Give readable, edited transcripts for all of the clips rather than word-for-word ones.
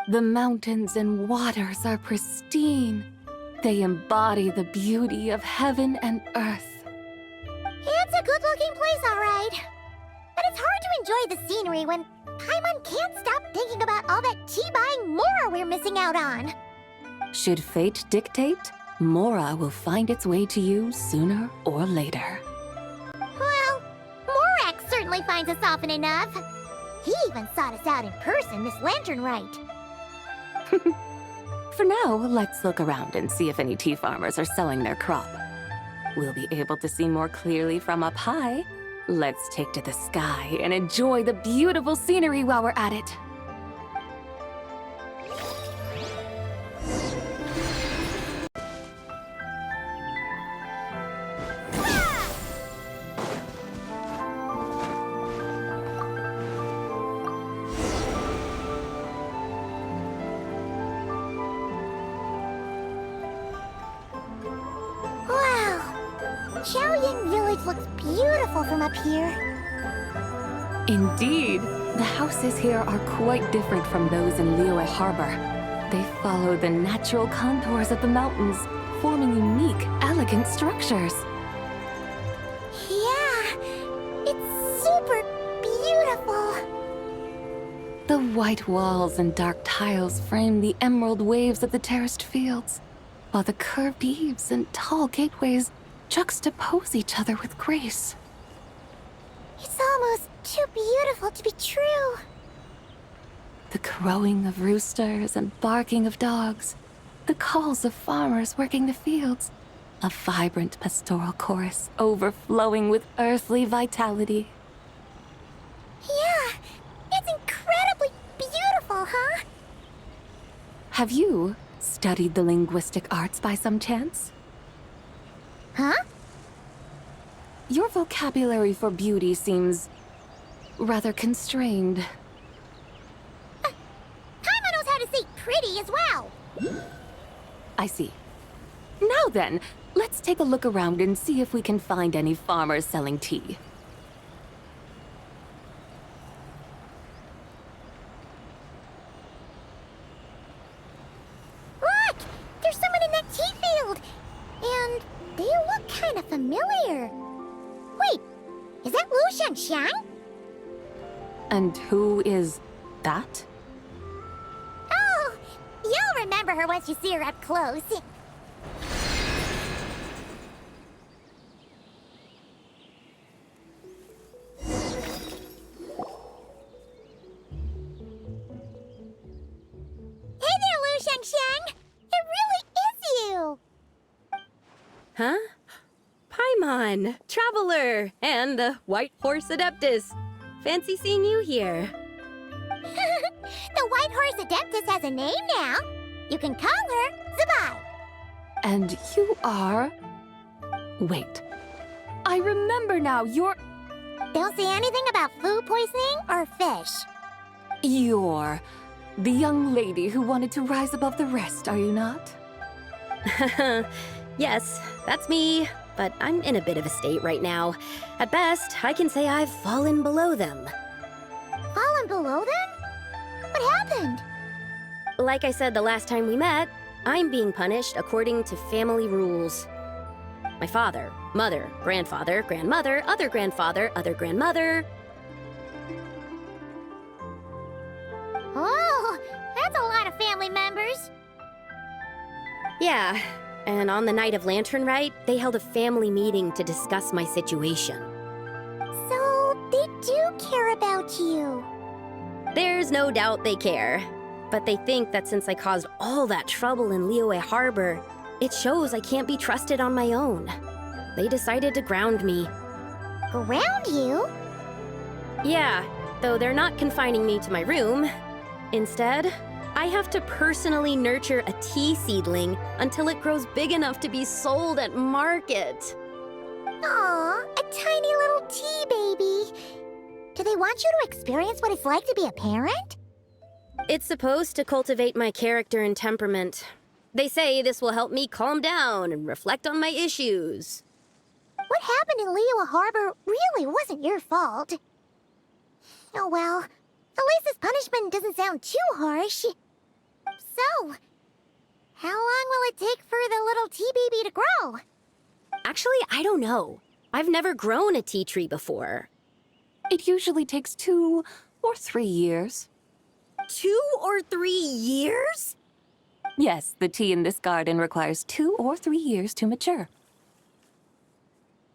The mountains and waters are pristine. They embody the beauty of heaven and earth. It's a good-looking place, all right. But it's hard to enjoy the scenery when Paimon can't stop thinking about all that tea-buying Mora we're missing out on. Should fate dictate, Mora will find its way to you sooner or later. Well, Morak certainly finds us often enough. He even sought us out in person this Lanternlit. For now, let's look around and see if any tea farmers are selling their crop. We'll be able to see more clearly from up high. Let's take to the sky and enjoy the beautiful scenery while we're at it. Qiaoying Village looks beautiful from up here. Indeed. The houses here are quite different from those in Liyue Harbor. They follow the natural contours of the mountains, forming unique, elegant structures. Yeah, it's super beautiful. The white walls and dark tiles frame the emerald waves of the terraced fields, while the curved eaves and tall gateways juxtapose each other with grace. It's almost too beautiful to be true. The crowing of roosters and barking of dogs, the calls of farmers working the fields, a vibrant pastoral chorus overflowing with earthly vitality. Yeah, it's incredibly beautiful, huh? Have you studied the linguistic arts by some chance? Huh? Your vocabulary for beauty seems rather constrained. Paimon knows how to say pretty as well. I see. Now then, let's take a look around and see if we can find any farmers selling tea. Look! There's someone in that tea field! And they look kind of familiar. Wait, is that Lu Xiangxiang? And who is that? Oh, you'll remember her once you see her up close. Hey there, Lu Xiangxiang! It really is you! Huh? Paimon, Traveler, and the White Horse Adeptus. Fancy seeing you here. The White Horse Adeptus has a name now. You can call her Zibai. And you are... Wait. I remember now, you're... Don't say anything about food poisoning or fish. You're the young lady who wanted to rise above the rest, are you not? Yes, that's me, but I'm in a bit of a state right now. At best, I can say I've fallen below them. Fallen below them? What happened? Like I said the last time we met, I'm being punished according to family rules. My father, mother, grandfather, grandmother, other grandfather, other grandmother. Oh, that's a lot of family members. Yeah, and on the night of Lanternlit, they held a family meeting to discuss my situation. So, they do care about you. There's no doubt they care. But they think that since I caused all that trouble in Liyue Harbor, it shows I can't be trusted on my own. They decided to ground me. Ground you? Yeah, though they're not confining me to my room. Instead, I have to personally nurture a tea seedling until it grows big enough to be sold at market. Aw, a tiny little tea baby. Do they want you to experience what it's like to be a parent? It's supposed to cultivate my character and temperament. They say this will help me calm down and reflect on my issues. What happened in Liyue Harbor really wasn't your fault. Oh well, at least this punishment doesn't sound too harsh. hope so. How long will it take for the little tea baby to grow? Actually, I don't know. I've never grown a tea tree before. It usually takes 2 or 3 years. 2 or 3 years? Yes, the tea in this garden requires 2 or 3 years to mature.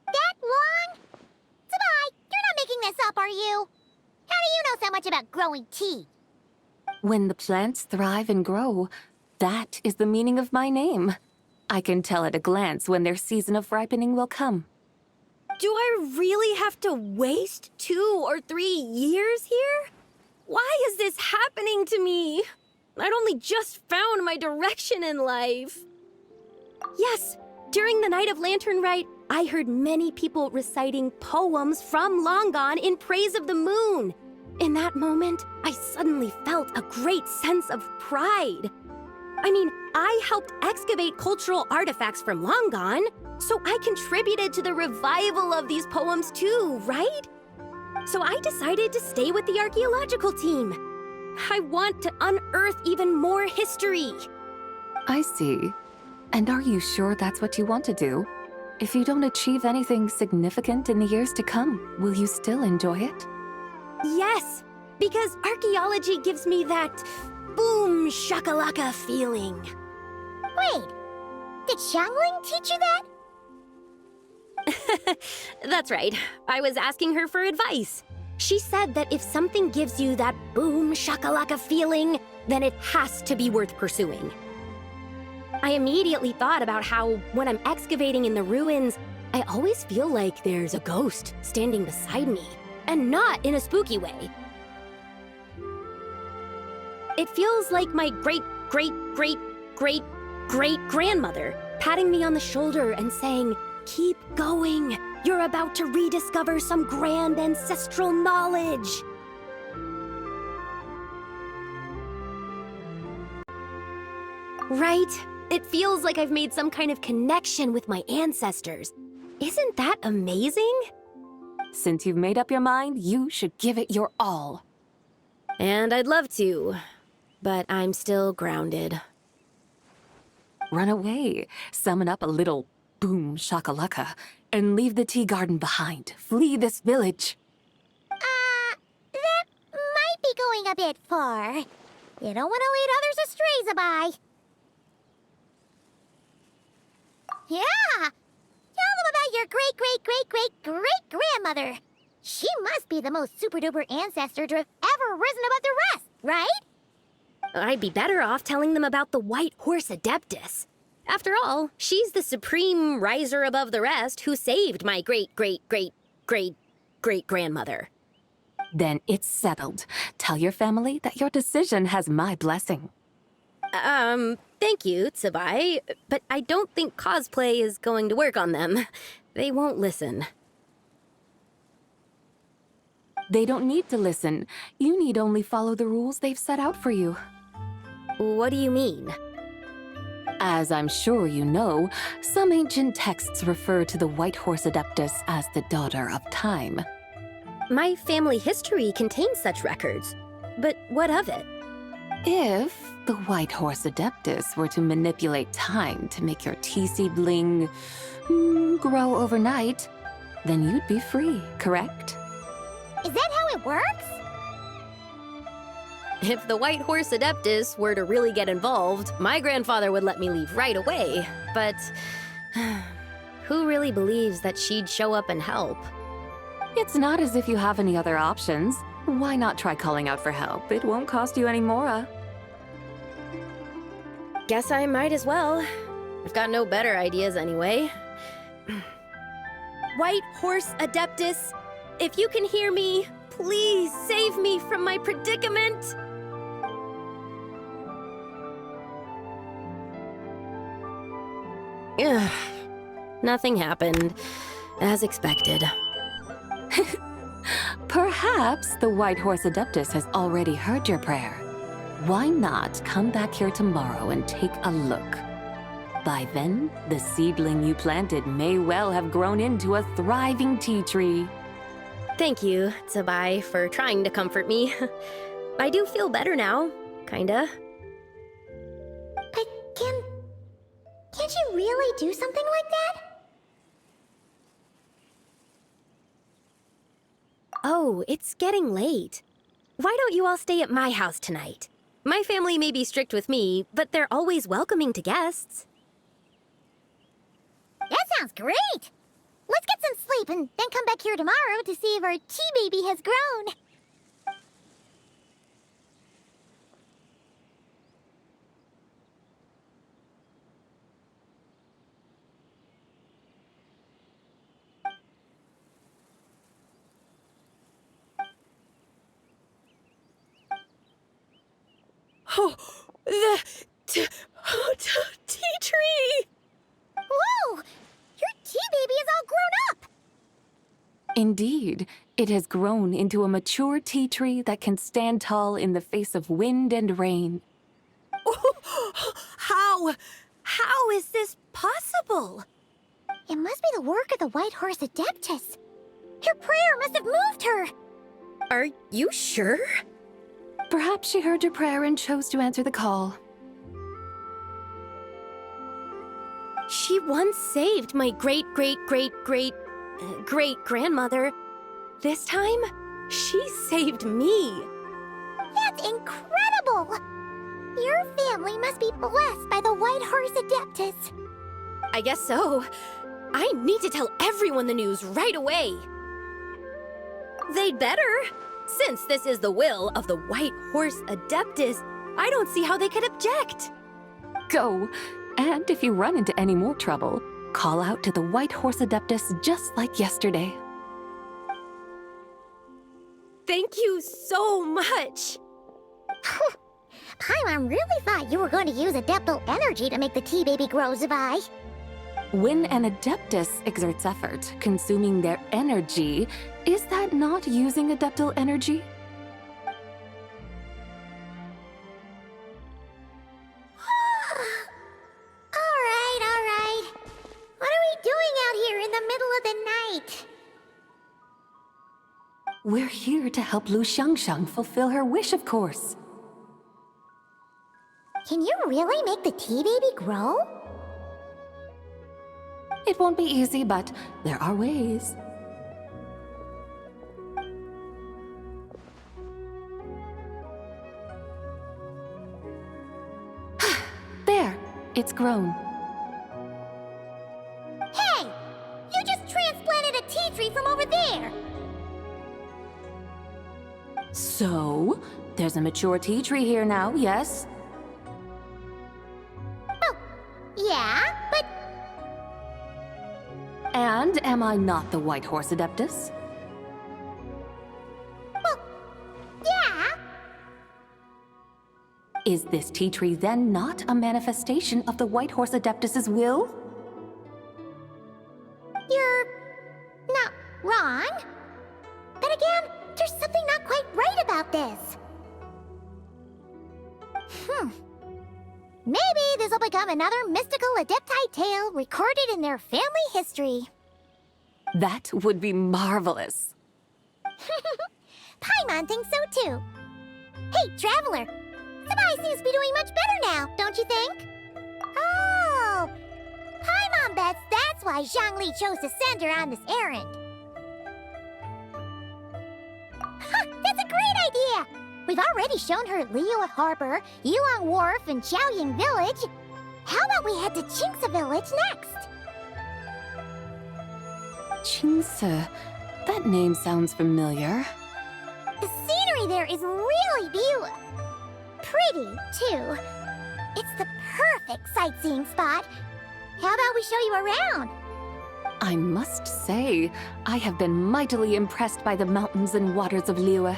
That long? Zibai, you're not making this up, are you? How do you know so much about growing tea? When the plants thrive and grow, that is the meaning of my name. I can tell at a glance when their season of ripening will come. Do I really have to waste 2 or 3 years here? Why is this happening to me? I'd only just found my direction in life. Yes, during the night of Lanternlit, I heard many people reciting poems from long gone in praise of the moon. In that moment, I suddenly felt a great sense of pride. I mean, I helped excavate cultural artifacts from long gone, so I contributed to the revival of these poems too, right? So I decided to stay with the archaeological team. I want to unearth even more history. I see. And are you sure that's what you want to do? If you don't achieve anything significant in the years to come, will you still enjoy it? Yes, because archaeology gives me that boom shakalaka feeling. Wait, did Xiangling teach you that? That's right. I was asking her for advice. She said that if something gives you that boom shakalaka feeling, then it has to be worth pursuing. I immediately thought about how, when I'm excavating in the ruins, I always feel like there's a ghost standing beside me, and not in a spooky way. It feels like my great-great-great-great-great-grandmother patting me on the shoulder and saying, "Keep going. You're about to rediscover some grand ancestral knowledge." Right? It feels like I've made some kind of connection with my ancestors. Isn't that amazing? Since you've made up your mind, you should give it your all. And I'd love to, but I'm still grounded. Run away, summon up a little boom shakalaka, and leave the tea garden behind. Flee this village. That might be going a bit far. You don't want to lead others astray, Zibai. Yeah! Tell them about your great-great-great-great-great-grandmother. She must be the most super-duper ancestor to have ever risen above the rest, right? I'd be better off telling them about the White Horse Adeptus. After all, she's the supreme riser above the rest who saved my great-great-great-great-great-grandmother. Then it's settled. Tell your family that your decision has my blessing. Thank you, Zibai, but I don't think cosplay is going to work on them. They won't listen. They don't need to listen. You need only follow the rules they've set out for you. What do you mean? As I'm sure you know, some ancient texts refer to the White Horse Adeptus as the Daughter of Time. My family history contains such records, but what of it? If the White Horse Adeptus were to manipulate time to make your tea seedling grow overnight, then you'd be free, correct? Is that how it works? If the White Horse Adeptus were to really get involved, my grandfather would let me leave right away. But who really believes that she'd show up and help? It's not as if you have any other options. Why not try calling out for help? It won't cost you any Mora. Guess I might as well. I've got no better ideas anyway. White Horse Adeptus, if you can hear me, please save me from my predicament. Ugh. Nothing happened, as expected. Perhaps the White Horse Adeptus has already heard your prayer. Why not come back here tomorrow and take a look? By then, the seedling you planted may well have grown into a thriving tea tree. Thank you, Zibai, for trying to comfort me. I do feel better now, kinda. she really do something like that? Oh, it's getting late. Why don't you all stay at my house tonight? My family may be strict with me, but they're always welcoming to guests. That sounds great! Let's get some sleep and then come back here tomorrow to see if our tea baby has grown. Oh, the tea tree! Whoa! Your tea baby is all grown up! Indeed, it has grown into a mature tea tree that can stand tall in the face of wind and rain. How is this possible? It must be the work of the White Horse Adeptus. Her prayer must have moved her. Are you sure? Perhaps she heard your prayer and chose to answer the call. She once saved my great-great-great-great-great-grandmother. This time, she saved me. That's incredible! Your family must be blessed by the White Horse Adeptus. I guess so. I need to tell everyone the news right away. They'd better. Since this is the will of the White Horse Adeptus, I don't see how they could object. Go! And if you run into any more trouble, call out to the White Horse Adeptus just like yesterday. Thank you so much. Paimon really thought you were going to use Adeptal energy to make the tea baby grow, Zibai. When an Adeptus exerts effort, consuming their energy, is that not using Adeptal energy? Alright. What are we doing out here in the middle of the night? We're here to help Lu Xiangxiang fulfill her wish, of course. Can you really make the tea baby grow? It won't be easy, but there are ways. There, it's grown. Hey! You just transplanted a tea tree from over there! So, there's a mature tea tree here now, yes? Oh, yeah, but And am I not the White Horse Adeptus? well, yeah. Is this tea tree then not a manifestation of the White Horse Adeptus's will? You're not wrong. Then again, there's something not quite right about this. Maybe this will become another mystical Adepti tale recorded in their family history. That would be marvelous. Paimon thinks so too. Hey, Traveler! Zibai seems to be doing much better now, don't you think? Oh! Paimon bets that's why Zhangli chose to send her on this errand. That's a great idea! We've already shown her Liyue Harbor, Yulong Wharf, and Qiaoying Village. How about we head to Qingce Village next? Qingce, that name sounds familiar. The scenery there is really pretty, too. It's the perfect sightseeing spot. How about we show you around? I must say, I have been mightily impressed by the mountains and waters of Liyue.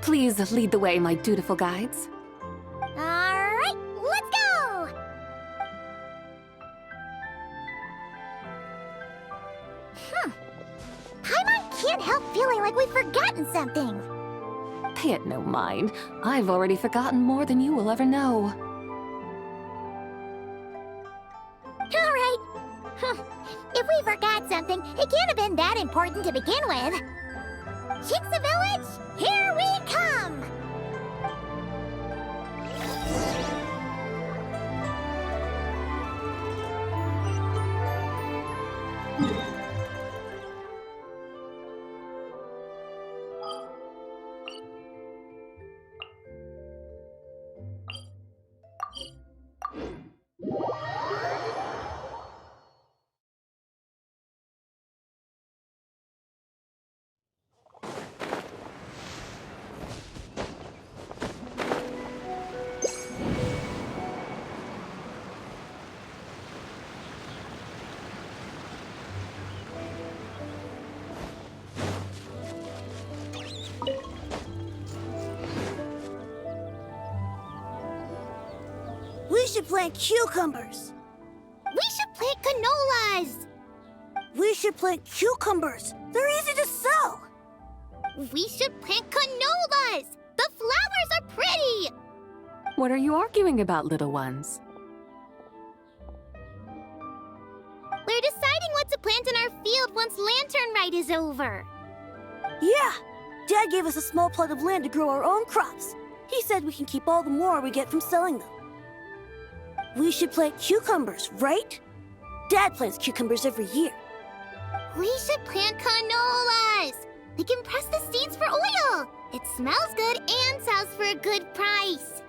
Please lead the way, my dutiful guides. Alright, let's go! Paimon can't help feeling like we've forgotten something. Pay it no mind. I've already forgotten more than you will ever know. Alright. If we forgot something, it can't have been that important to begin with. Qingce Village, here we come! We should plant cucumbers. We should plant canolas. We should plant cucumbers. They're easy to sell. We should plant canolas. The flowers are pretty. What are you arguing about, little ones? We're deciding what to plant in our field once Lanternlit is over. Yeah. Dad gave us a small plot of land to grow our own crops. He said we can keep all the Mora we get from selling them. We should plant cucumbers, right? Dad plants cucumbers every year. We should plant canolas. We can press the seeds for oil. It smells good and sells for a good price.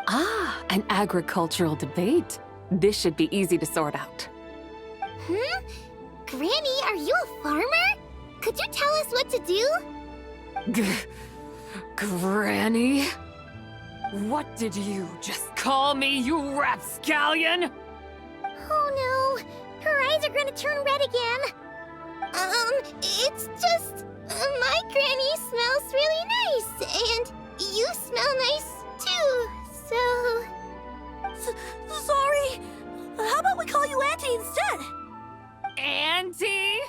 Ah, an agricultural debate. This should be easy to sort out. Granny, are you a farmer? Could you tell us what to do? Granny? What did you just call me, you rapscallion? Oh no, her eyes are gonna turn red again. It's just, my granny smells really nice, and you smell nice too, so... Sorry. How about we call you Auntie instead? Auntie?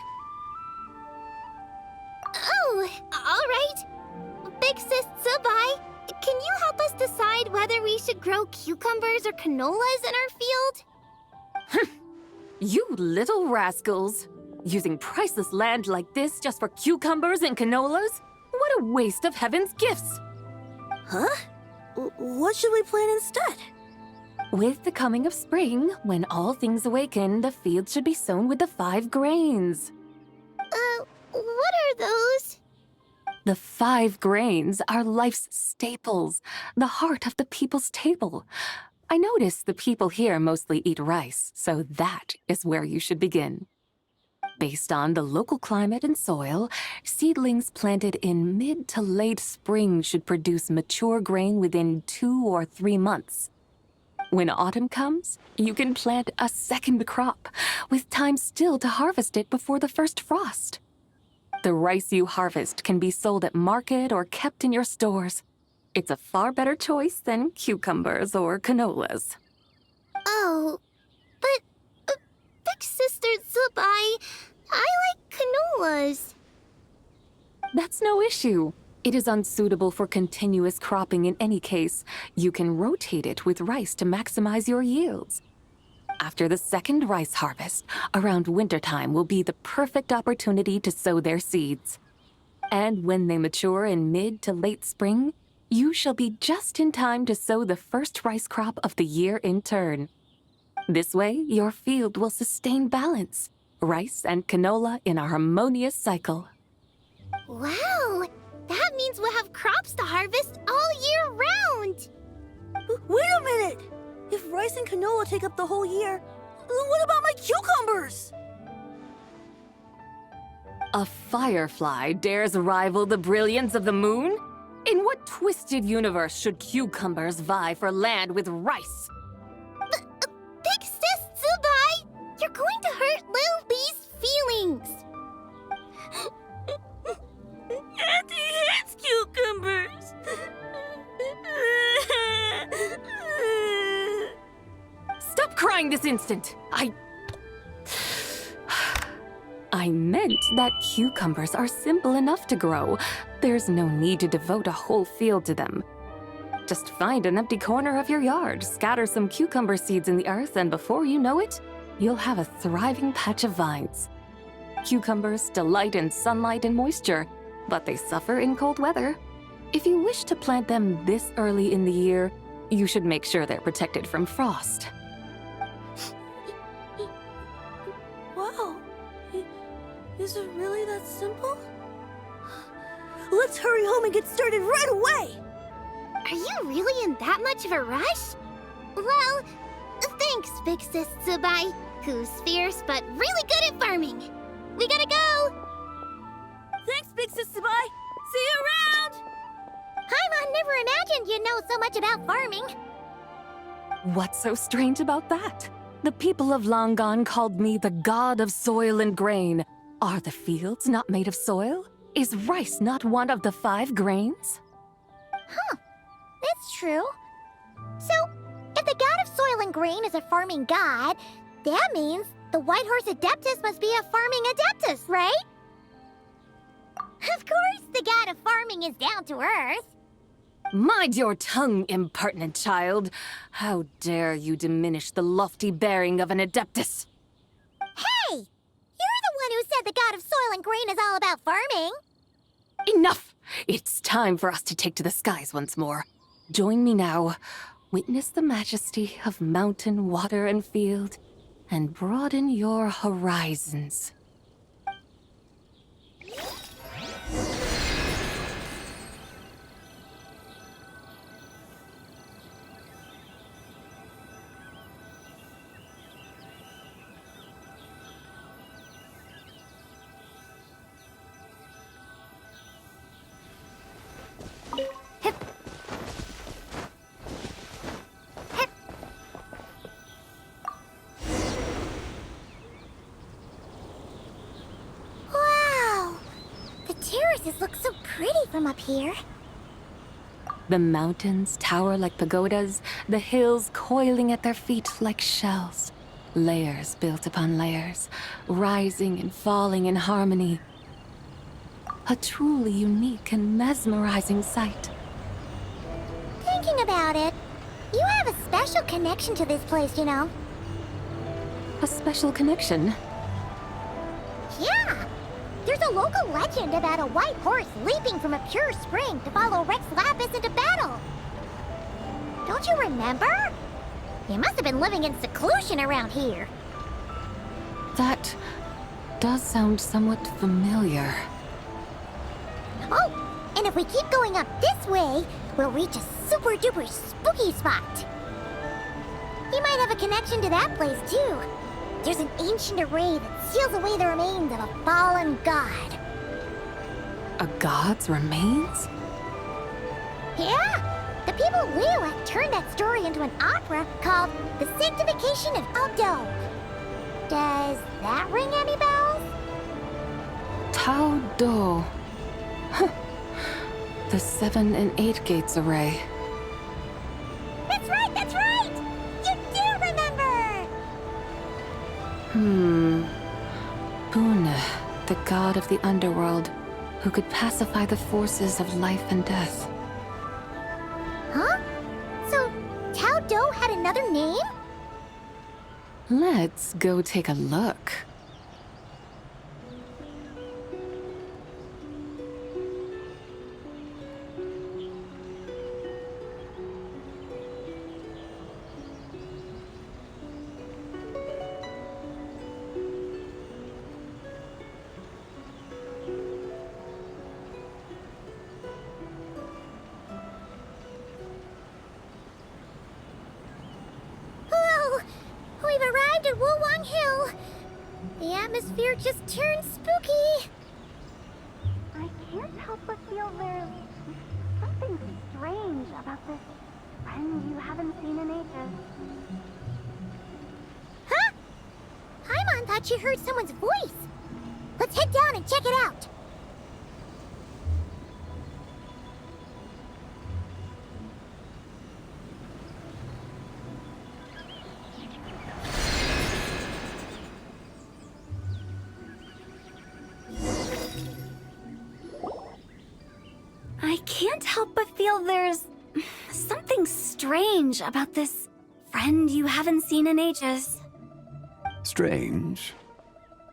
Oh, all right. Big Sis Zibai, can you help us decide whether we should grow cucumbers or canolas in our field? You little rascals. Using priceless land like this just for cucumbers and canolas? What a waste of heaven's gifts! Huh? What should we plant instead? With the coming of spring, when all things awaken, the field should be sown with the 5 grains. What are those? The 5 grains are life's staples, the heart of the people's table. I notice the people here mostly eat rice, so that is where you should begin. Based on the local climate and soil, seedlings planted in mid to late spring should produce mature grain within 2 or 3 months. When autumn comes, you can plant a second crop, with time still to harvest it before the first frost. The rice you harvest can be sold at market or kept in your stores. It's a far better choice than cucumbers or canolas. Oh, but Big Sister Zibai, I like canolas. That's no issue. It is unsuitable for continuous cropping in any case. You can rotate it with rice to maximize your yields. After the second rice harvest, around wintertime will be the perfect opportunity to sow their seeds. And when they mature in mid to late spring, you shall be just in time to sow the first rice crop of the year in turn. This way, your field will sustain balance, rice and canola in a harmonious cycle. Wow, that means we'll have crops to harvest all year round. Wait a minute! If rice and canola take up the whole year, what about my cucumbers? A firefly dares rival the brilliance of the moon? In what twisted universe should cucumbers vie for land with rice? Big Sis Zibai, you're going to hurt Lil Bee's feelings. Auntie hates cucumbers. Stop crying this instant! I meant that cucumbers are simple enough to grow. There's no need to devote a whole field to them. Just find an empty corner of your yard, scatter some cucumber seeds in the earth, and before you know it, you'll have a thriving patch of vines. Cucumbers delight in sunlight and moisture, but they suffer in cold weather. If you wish to plant them this early in the year, you should make sure they're protected from frost. Wow, Is it really that simple? Let's hurry home and get started right away! Are you really in that much of a rush? Well, thanks, Big Sis Zibai, who's fierce but really good at farming. We gotta go! Thanks, Big Sis Zibai! See you around! Paimon never imagined you'd know so much about farming. What's so strange about that? The people of Longon called me the god of soil and grain. Are the fields not made of soil? Is rice not one of the 5 grains? Huh, that's true. So, if the god of soil and grain is a farming god, that means the White Horse Adeptus must be a farming adeptus, right? Of course, the god of farming is down to earth. Mind your tongue, impertinent child. How dare you diminish the lofty bearing of an adeptus? Hey! You're the one who said the god of soil and grain is all about farming. Enough! It's time for us to take to the skies once more. Join me now. Witness the majesty of mountain, water, and field, and broaden your horizons. Wow! The terraces look so pretty from up here. The mountains tower like pagodas, the hills coiling at their feet like shells. Layers built upon layers, rising and falling in harmony. A truly unique and mesmerizing sight. Thinking about it, you have a special connection to this place, you know. A special connection. Yeah! There's a local legend about a white horse leaping from a pure spring to follow Rex Lapis into battle. Don't you remember? You must have been living in seclusion around here. That does sound somewhat familiar. Oh, and if we keep going up this way, we'll reach a super duper spooky spot. You might have a connection to that place too. There's an ancient array that seals away the remains of a fallen god. A god's remains? Yeah! The people of Liyue turned that story into an opera called The Sanctification of Aldo. Does that ring any bells? Tao Do. Huh. The 7 and 8 gates array. That's right, that's right! You do remember! Bune, the god of the underworld, who could pacify the forces of life and death. Huh? So, Tao Do had another name? Let's go take a look. Whoa! We've arrived at Wulwang Hill. The atmosphere just turned spooky. I can't help but feel there's something strange about this friend you haven't seen in ages. Huh? Paimon thought she heard someone's voice. Let's head down and check it out. I can't help but feel there's something strange about this friend you haven't seen in ages. Strange?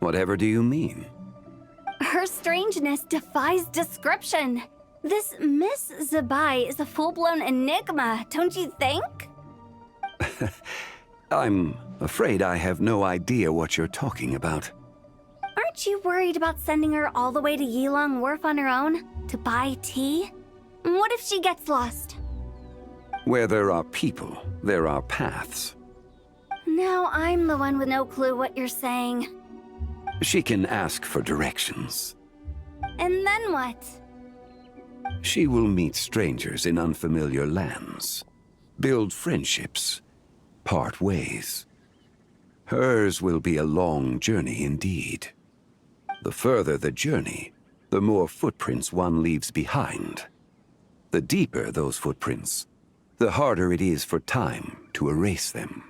Whatever do you mean? Her strangeness defies description. This Miss Zibai is a full-blown enigma, don't you think? I'm afraid I have no idea what you're talking about. Aren't Aren't you worried about sending her all the way to Yilong Wharf on her own to buy tea? What if she gets lost? Where there are people, there are paths. Now I'm the one with no clue what you're saying. She can ask for directions. And then what? She will meet strangers in unfamiliar lands, build friendships, part ways. Hers will be a long journey indeed. The further the journey, the more footprints one leaves behind. The deeper those footprints, the harder it is for time to erase them.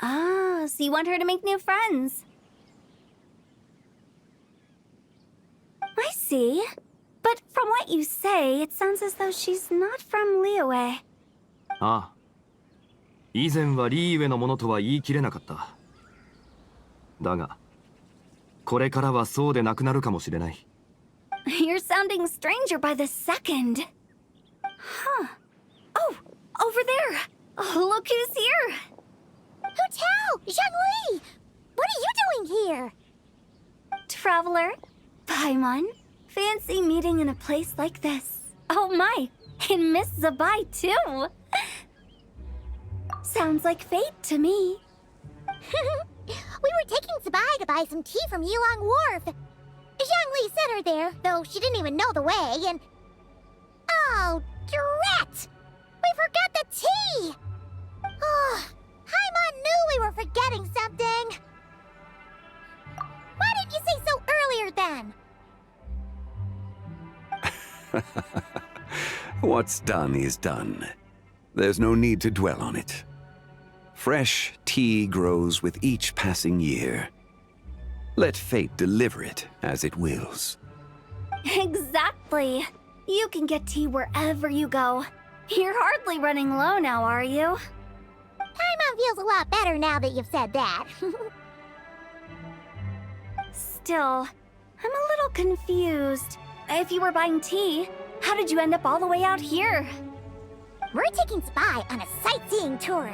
Ah, so you want her to make new friends. I see. But from what you say, it sounds as though she's not from Liyue. ああ。以前はリーウェのものとは言い切れなかった。だが、これからはそうでなくなるかもしれない。You're sounding stranger by the second. Huh. Oh, over there. Oh, look who's here. Hu Tao! Zhongli! What are you doing here? Traveler, Paimon, fancy meeting in a place like this. Oh my, and Miss Zibai too. Sounds like fate to me. We were taking Zibai to buy some tea from Yilong Wharf. Zhongli sent her there, though she didn't even know the way, and... Oh, drat! We forgot the tea! Oh, Paimon knew we were forgetting something. Why didn't you say so earlier then? What's done is done. There's no need to dwell on it. Fresh tea grows with each passing year. Let fate deliver it as it wills. Exactly. You can get tea wherever you go. You're hardly running low now, are you? Paimon feels a lot better now that you've said that. Still, I'm a little confused. If you were buying tea, how did you end up all the way out here? We're taking Zibai on a sightseeing tour.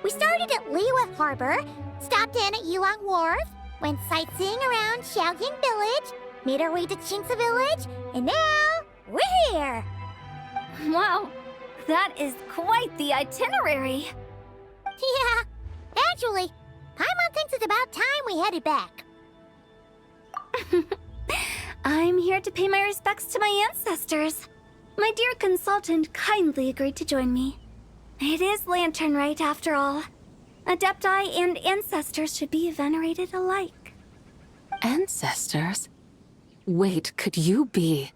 We started at Liyue Harbor, stopped in at Yilong Wharf, went sightseeing around Qiaoying Village, made our way to Qingce Village, and now we're here. Wow, that is quite the itinerary. Yeah, actually, Paimon thinks it's about time we headed back. I'm here to pay my respects to my ancestors. My dear consultant kindly agreed to join me. It is Lanternlit, after all. Adepti and ancestors should be venerated alike. Ancestors? Wait, could you be?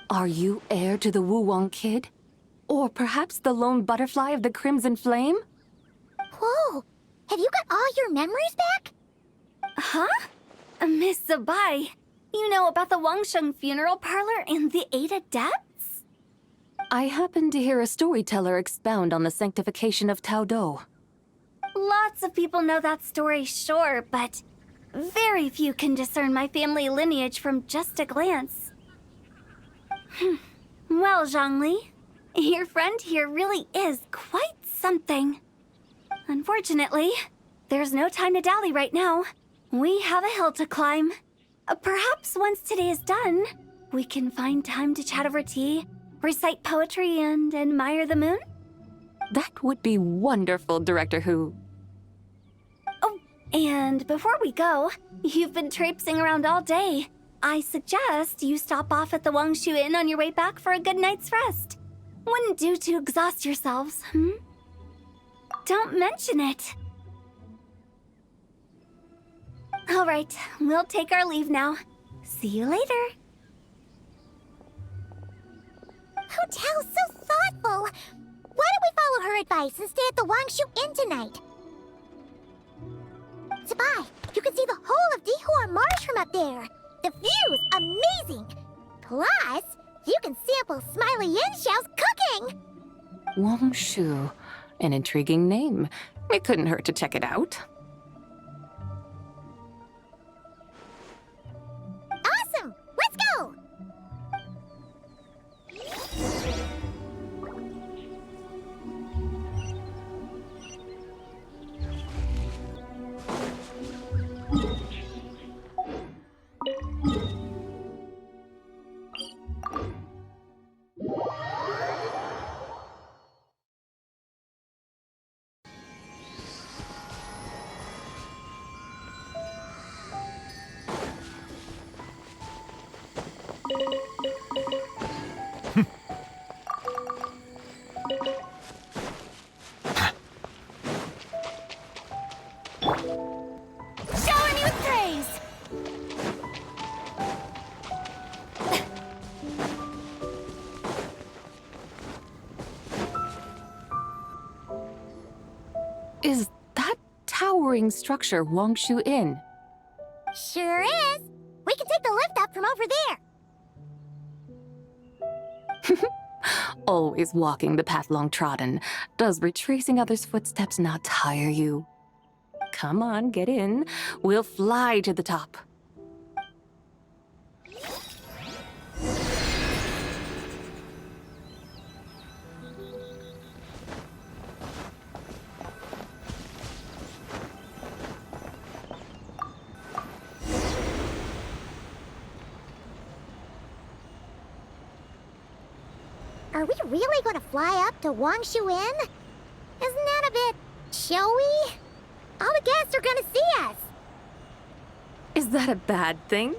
Are you heir to the Wuwang kid? Or perhaps the lone butterfly of the Crimson Flame? Whoa, have you got all your memories back? Huh? Miss Zibai, you know about the Wangsheng funeral parlor and the 8 adepts? I happened to hear a storyteller expound on the sanctification of Taodo. Lots of people know that story, sure, but very few can discern my family lineage from just a glance. Well, Zhongli, your friend here really is quite something. Unfortunately, there's no time to dally right now. We have a hill to climb. Perhaps once today is done, we can find time to chat over tea, recite poetry, and admire the moon? That would be wonderful, Director Hu. Oh, and before we go, you've been traipsing around all day. I suggest you stop off at the Wangshu Inn on your way back for a good night's rest. Wouldn't do to exhaust yourselves, hmm? Don't mention it. All right, we'll take our leave now. See you later. Hu Tao's so thoughtful. Why don't we follow her advice and stay at the Wangshu Inn tonight? Zibai, you can see the whole of Dihua Marsh from up there. The view's amazing. Plus, you can sample Smiley Yin-Xiao's cooking. Wangshu. An intriguing name. It couldn't hurt to check it out. Awesome! Let's go! Is that towering structure Wangshu Inn? Sure is. We can take the lift up from over there. Always walking the path long trodden. Does retracing others' footsteps not tire you? Come on, get in. We'll fly to the top. Are we really going to fly up to Wangshu Inn? Isn't that a bit showy? All the guests are going to see us. Is that a bad thing?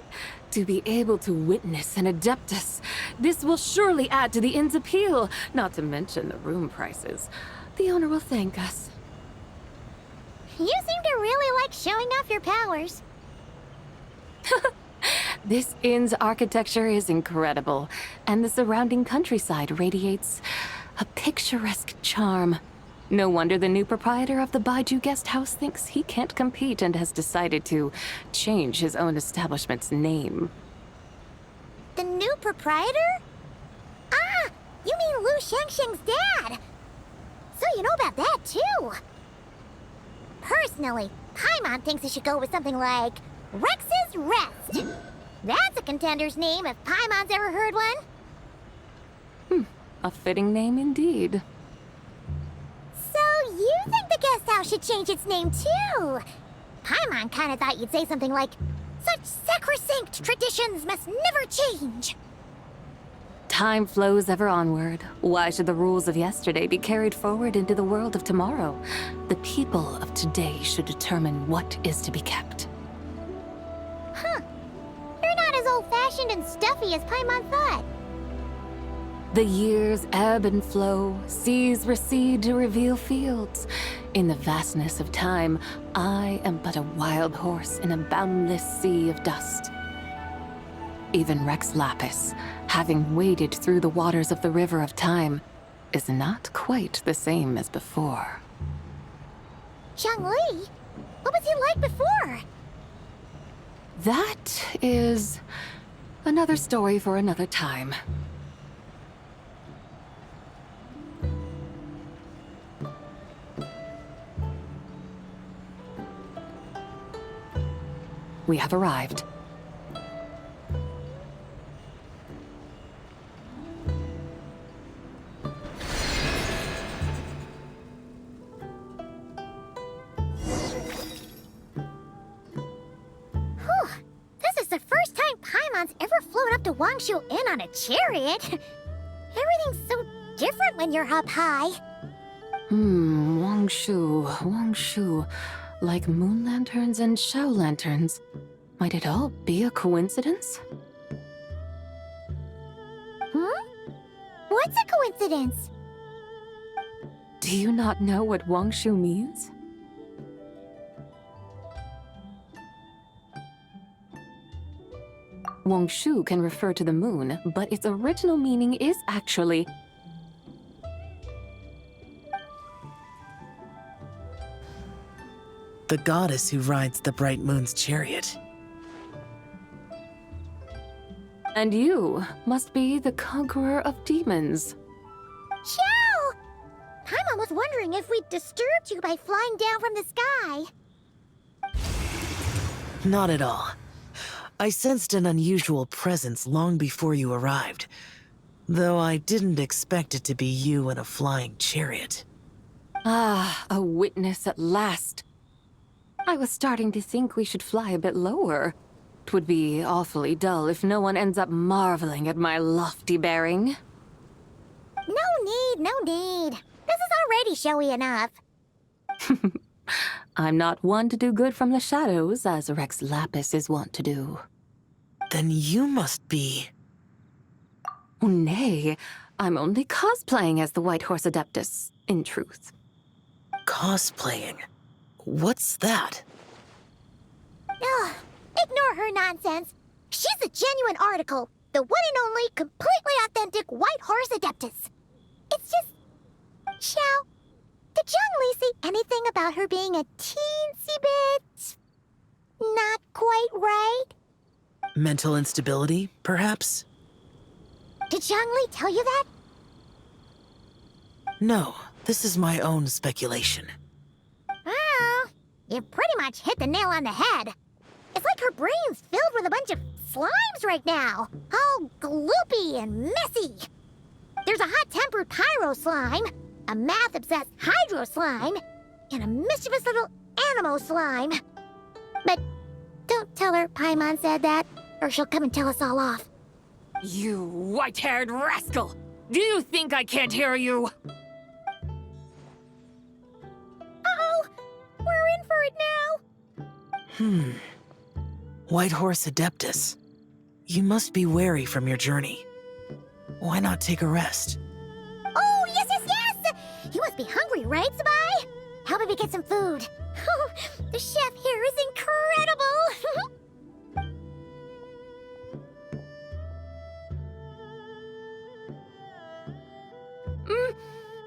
To be able to witness an Adeptus. This will surely add to the inn's appeal, not to mention the room prices. The owner will thank us. You seem to really like showing off your powers. This inn's architecture is incredible, and the surrounding countryside radiates a picturesque charm. No wonder the new proprietor of the Baiju guest house thinks he can't compete and has decided to change his own establishment's name. The new proprietor? Ah, you mean Lu Shengsheng's dad. So you know about that, too. Personally, Paimon thinks it should go with something like Rex's Rest. That's a contender's name if Paimon's ever heard one. A fitting name indeed. So you think the guest house should change its name, too? Paimon kinda thought you'd say something like, such sacrosanct traditions must never change. Time flows ever onward. Why should the rules of yesterday be carried forward into the world of tomorrow? The people of today should determine what is to be kept. Huh. You're not as old-fashioned and stuffy as Paimon thought. The years ebb and flow, seas recede to reveal fields. In the vastness of time, I am but a wild horse in a boundless sea of dust. Even Rex Lapis, having waded through the waters of the river of time, is not quite the same as before. Zhongli? What was he like before? That is another story for another time. We have arrived. This is the first time Paimon's ever flown up to Wangshu Inn on a chariot. Everything's so different when you're up high. Wangshu. Like moon lanterns and shell lanterns. Might it all be a coincidence? What's a coincidence? Do you not know what Wangshu means? Wangshu can refer to the moon, but its original meaning is actually the goddess who rides the bright moon's chariot. And you must be the conqueror of demons. Qiao! Paimon was wondering if we'd disturbed you by flying down from the sky. Not at all. I sensed an unusual presence long before you arrived, though I didn't expect it to be you in a flying chariot. Ah, a witness at last. I was starting to think we should fly a bit lower. 'Twould be awfully dull if no one ends up marveling at my lofty bearing. No need. This is already showy enough. I'm not one to do good from the shadows, as Rex Lapis is wont to do. Then you must be... Oh, nay, I'm only cosplaying as the White Horse Adeptus, in truth. cosplaying. What's that? Ugh, ignore her nonsense. She's a genuine article. The one and only, completely authentic White Horse Adeptus. It's just... Xiao, Did Zhongli say anything about her being a teensy bit not quite right? Mental instability, perhaps? Did Zhongli tell you that? No, this is my own speculation. Well, you pretty much hit the nail on the head. It's like her brain's filled with a bunch of slimes right now. All gloopy and messy. There's a hot-tempered pyro slime, a math-obsessed hydro slime, and a mischievous little animo slime. But don't tell her Paimon said that, or she'll come and tell us all off. You white-haired rascal! Do you think I can't hear you? Uh-oh! We're in for it now! White Horse Adeptus. You must be weary from your journey. Why not take a rest? Oh, yes, yes, yes! You must be hungry, right, Zibai? How about we get some food? The chef here is incredible!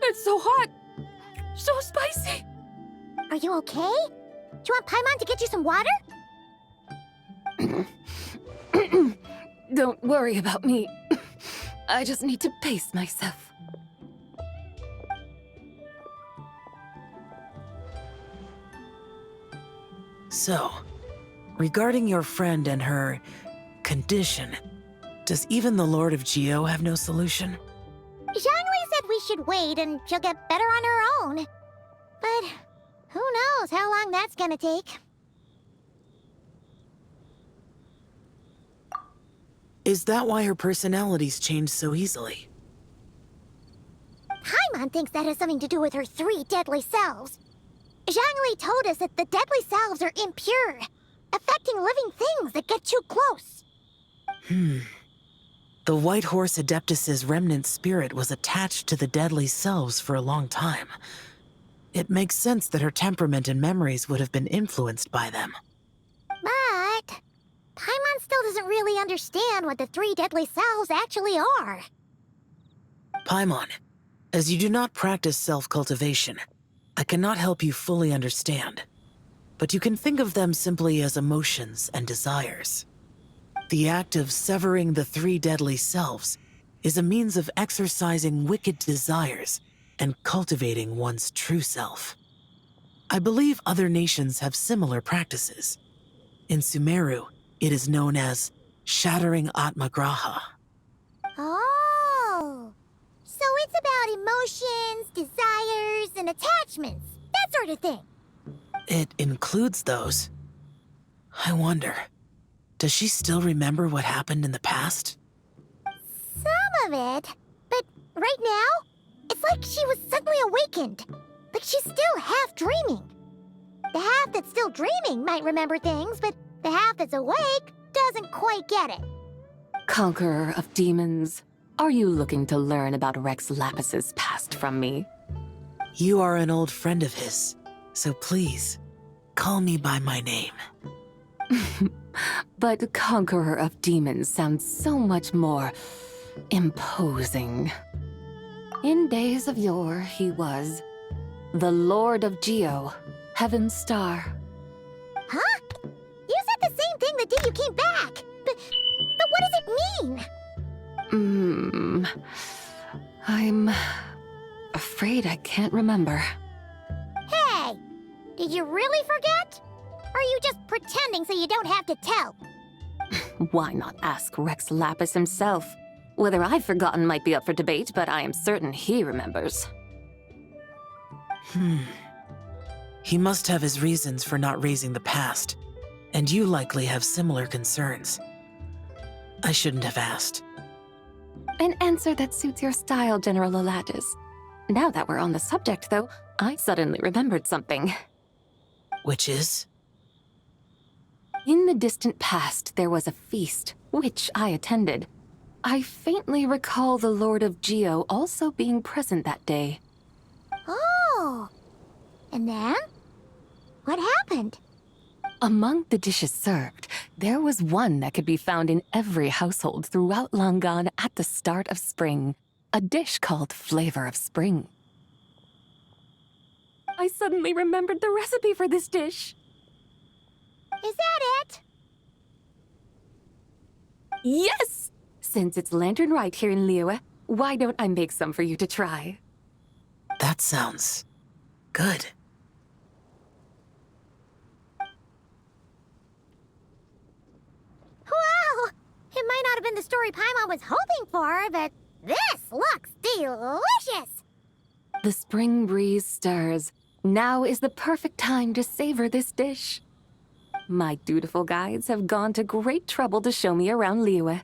It's so hot! So spicy! Are you okay? Do you want Paimon to get you some water? Don't worry about me. I just need to pace myself. So, regarding your friend and her condition, does even the Lord of Geo have no solution? Zhongli said we should wait and she'll get better on her own. But who knows how long that's gonna take. Is that why her personalities change so easily? Paimon thinks that has something to do with her 3 deadly selves. Zhongli told us that the deadly selves are impure, affecting living things that get too close. The White Horse Adeptus's remnant spirit was attached to the deadly selves for a long time. It makes sense that her temperament and memories would have been influenced by them. But Paimon still doesn't really understand what the 3 deadly selves actually are. Paimon, as you do not practice self-cultivation, I cannot help you fully understand. But you can think of them simply as emotions and desires. The act of severing the 3 deadly selves is a means of exercising wicked desires and cultivating one's true self. I believe other nations have similar practices. In Sumeru, it is known as shattering Atmagraha. Oh, so it's about emotions, desires, and attachments, that sort of thing. It includes those. I wonder, does she still remember what happened in the past? Some of it, but right now, it's like she was suddenly awakened. Like she's still half dreaming. The half that's still dreaming might remember things, but the half that's awake doesn't quite get it. Conqueror of demons, are you looking to learn about Rex Lapis's past from me? You are an old friend of his, so please, call me by my name. But Conqueror of Demons sounds so much more imposing. In days of yore, he was the Lord of Geo, Heaven's Star. Huh? You said the same thing the day you came back. But what does it mean? I'm afraid I can't remember. Hey, did you really forget? Or are you just pretending so you don't have to tell? Why not ask Rex Lapis himself? Whether I've forgotten might be up for debate, but I am certain he remembers. He must have his reasons for not raising the past, and you likely have similar concerns. I shouldn't have asked. An answer that suits your style, General Elatis. Now that we're on the subject, though, I suddenly remembered something. Which is? In the distant past, there was a feast, which I attended. I faintly recall the Lord of Geo also being present that day. Oh. And then? What happened? Among the dishes served, there was one that could be found in every household throughout Langan at the start of spring. A dish called Flavor of Spring. I suddenly remembered the recipe for this dish. Is that it? Yes! Since it's Lanternlit here in Liyue, why don't I make some for you to try? That sounds good. Wow! It might not have been the story Paimon was hoping for, but this looks delicious! The spring breeze stirs. Now is the perfect time to savor this dish. My dutiful guides have gone to great trouble to show me around Liyue.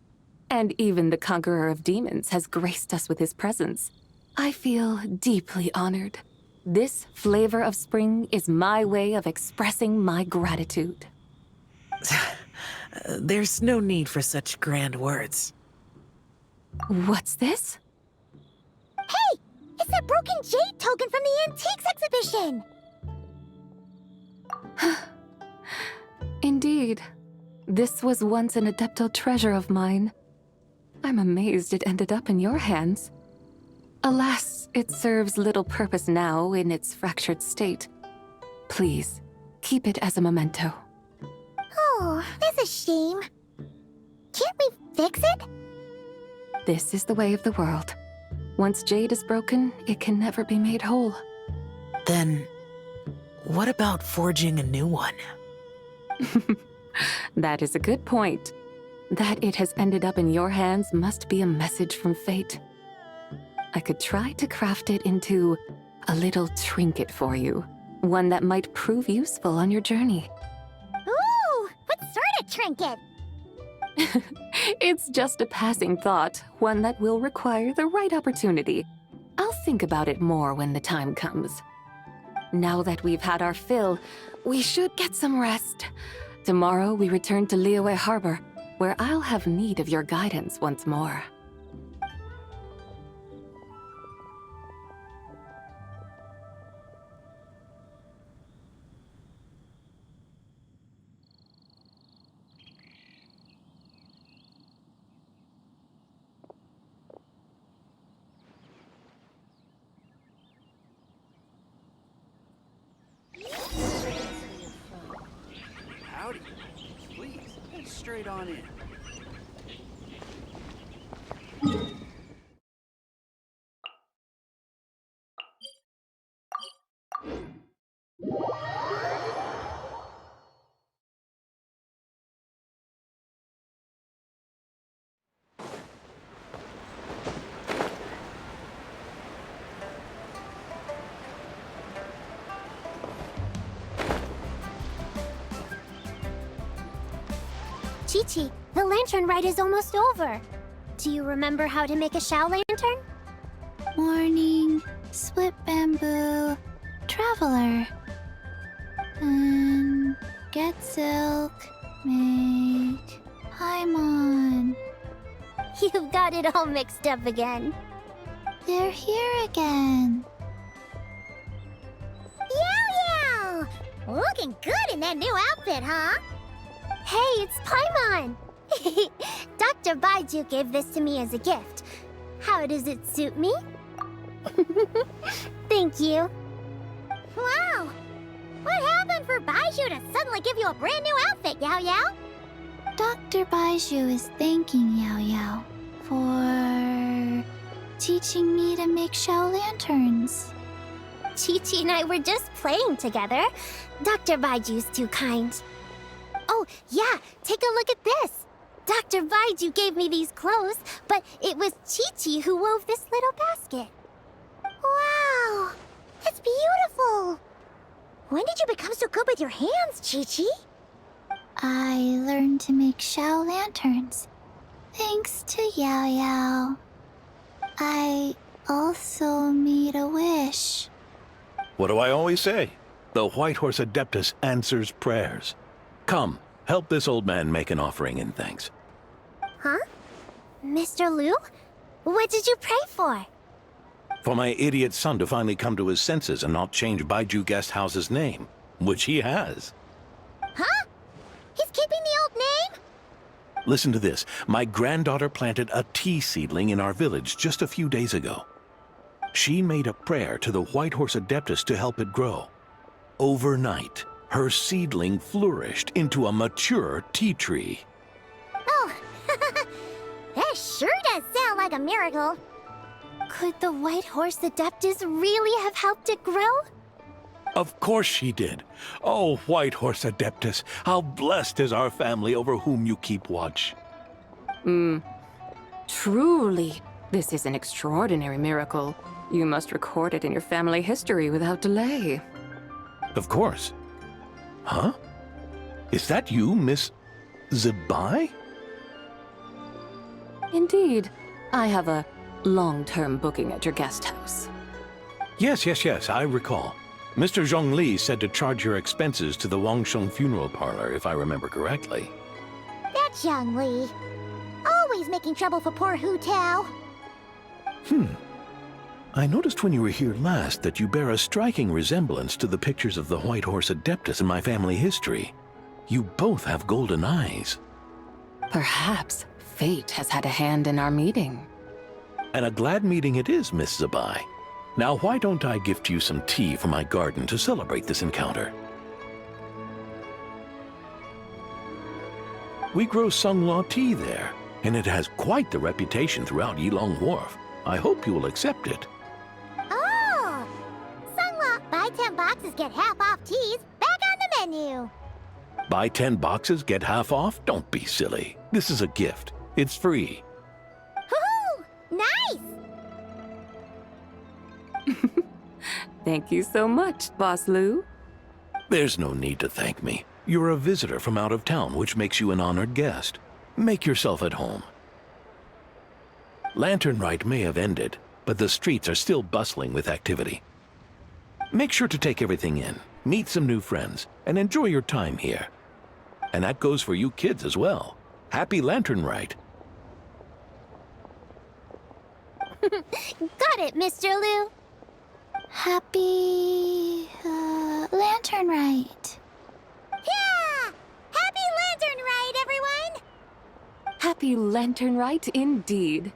And even the conqueror of demons has graced us with his presence. I feel deeply honored. This flavor of spring is my way of expressing my gratitude. There's no need for such grand words. What's this? Hey! It's that broken jade token from the antiques exhibition! Indeed. This was once an adeptal treasure of mine. I'm amazed it ended up in your hands. Alas, it serves little purpose now in its fractured state. Please, keep it as a memento. Oh, that's a shame. Can't we fix it? This is the way of the world. Once jade is broken, it can never be made whole. Then, what about forging a new one? That is a good point. That it has ended up in your hands must be a message from fate. I could try to craft it into a little trinket for you. One that might prove useful on your journey. Ooh, what sort of trinket? It's just a passing thought, one that will require the right opportunity. I'll think about it more when the time comes. Now that we've had our fill, we should get some rest. Tomorrow we return to Liyue Harbor, where I'll have need of your guidance once more. Howdy. Please, head straight on in. Chi-Chi, the lantern ride is almost over. Do you remember how to make a Xiao lantern? Morning, split bamboo, traveler. And get silk, make Paimon. You've got it all mixed up again. They're here again. Yow! Looking good in that new outfit, huh? Hey, it's Paimon! Dr. Baiju gave this to me as a gift. How does it suit me? Thank you. Wow! What happened for Baiju to suddenly give you a brand new outfit, Yao Yao? Dr. Baiju is thanking Yao Yao for teaching me to make Xiao lanterns. Chi-Chi and I were just playing together. Dr. Baiju's too kind. Oh, yeah, take a look at this. Dr. Baiju gave me these clothes, but it was Chi-Chi who wove this little basket. Wow, that's beautiful. When did you become so good with your hands, Chi-Chi? I learned to make Xiao lanterns, thanks to Yao Yao. I also made a wish. What do I always say? The White Horse Adeptus answers prayers. Come, help this old man make an offering in thanks. Huh? Mr. Liu? What did you pray for? For my idiot son to finally come to his senses and not change Baiju Guest House's name, which he has. Huh? He's keeping the old name? Listen to this. My granddaughter planted a tea seedling in our village just a few days ago. she made a prayer to the White Horse Adeptus to help it grow. Overnight, her seedling flourished into a mature tea tree. Oh, that sure does sound like a miracle. Could the White Horse Adeptus really have helped it grow? Of course she did. Oh, White Horse Adeptus, how blessed is our family over whom you keep watch. Truly, this is an extraordinary miracle. You must record it in your family history without delay. Of course. Huh? Is that you, Miss Zibai? Indeed. I have a long-term booking at your guest house. Yes, I recall. Mr. Zhongli said to charge your expenses to the Wangsheng funeral parlor, if I remember correctly. That's Young Li. Always making trouble for poor Hu Tao. I noticed when you were here last that you bear a striking resemblance to the pictures of the White Horse Adeptus in my family history. You both have golden eyes. Perhaps fate has had a hand in our meeting. And a glad meeting it is, Miss Zibai. Now why don't I gift you some tea from my garden to celebrate this encounter? We grow Sunglaw tea there, and it has quite the reputation throughout Yilong Wharf. I hope you will accept it. Oh! Sunglaw, buy 10 boxes, get half off teas. Back on the menu. Buy 10 boxes, get half off? Don't be silly. This is a gift. It's free. Woohoo! Nice! Thank you so much, Boss Lu. There's no need to thank me. You're a visitor from out of town, which makes you an honored guest. Make yourself at home. Lanternlit may have ended, but the streets are still bustling with activity. Make sure to take everything in, meet some new friends, and enjoy your time here. And that goes for you kids as well. Happy Lanternlit. Got it, Mr. Lu. Happy... Lanternlit. Yeah! Happy Lanternlit, everyone! Happy Lanternlit indeed.